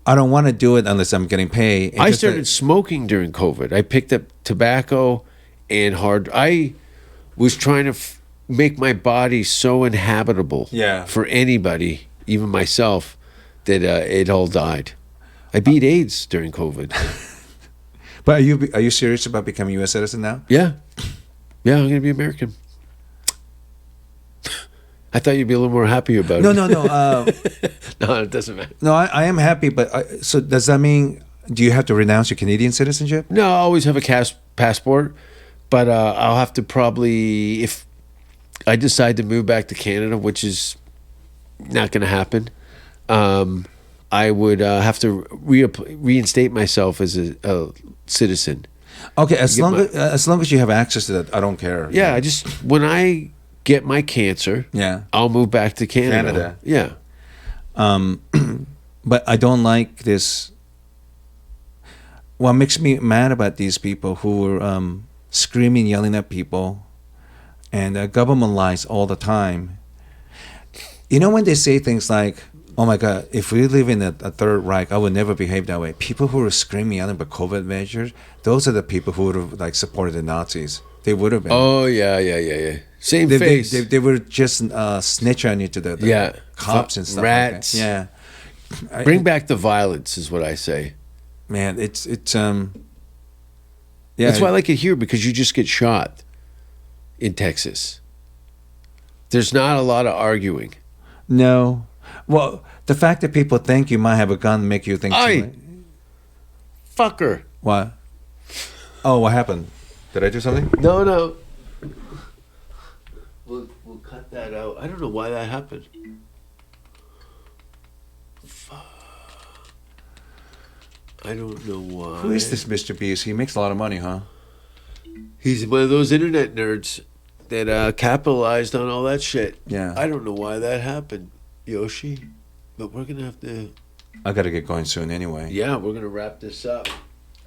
want to do it unless I'm getting paid. I started smoking during COVID. I picked up tobacco and I was trying to make my body so inhabitable for anybody, even myself, that it all died. I beat AIDS during COVID. But are you serious about becoming a U.S. citizen now? Yeah. Yeah, I'm going to be American. I thought you'd be a little more happy about No, it. no, no. No, it doesn't matter. No, I am happy, but so does that mean do you have to renounce your Canadian citizenship? No, I always have a passport, but I'll have to probably, if I decide to move back to Canada, which is not going to happen, I would have to reinstate myself as a citizen. Okay, as Get long as you have access to that, I don't care. Yeah, I just when I get my cancer, Yeah. I'll move back to Canada. Yeah. But I don't like this. What makes me mad about these people who are screaming, yelling at people, and government lies all the time. You know when they say things like, "Oh my God, if we live in a third Reich, I would never behave that way." People who are screaming, yelling about COVID measures, those are the people who would have like supported the Nazis. They would have been. Oh yeah. Same They, face. they were just snitch on you to the cops and stuff. Rats. Like that. Yeah. Bring back the violence is what I say. Man, it's yeah. That's why I like it here, because you just get shot in Texas. There's not a lot of arguing. No. Well, the fact that people think you might have a gun make you think. Fucker. What? Oh, what happened? Did I do something? No. We'll cut that out. I don't know why that happened. I don't know why. Who is this Mr. Beast? He makes a lot of money, huh? He's one of those internet nerds that capitalized on all that shit. Yeah. I don't know why that happened, Yoshi, but we're gonna have to. I gotta get going soon anyway. Yeah, we're gonna wrap this up,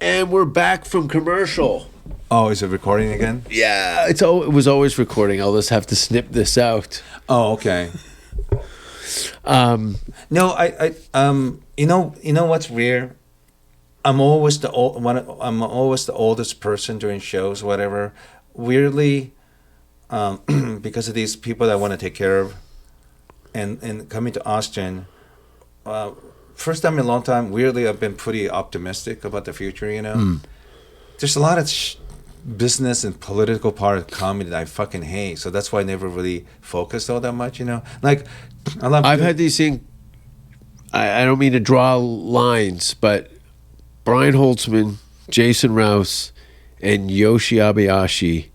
and we're back from commercial. Oh, is it recording again? Yeah, it was always recording. I'll just have to snip this out. Oh, okay. No, you know what's weird? I'm always the oldest person during shows, whatever. Weirdly, because of these people that I want to take care of, and coming to Austin, first time in a long time. Weirdly, I've been pretty optimistic about the future. You know, there's a lot of business and political part of comedy that I fucking hate, so that's why I never really focused all that much. You know, like I've had these things. I don't mean to draw lines, but Brian Holtzman, Jason Rouse, and Yoshi Obayashi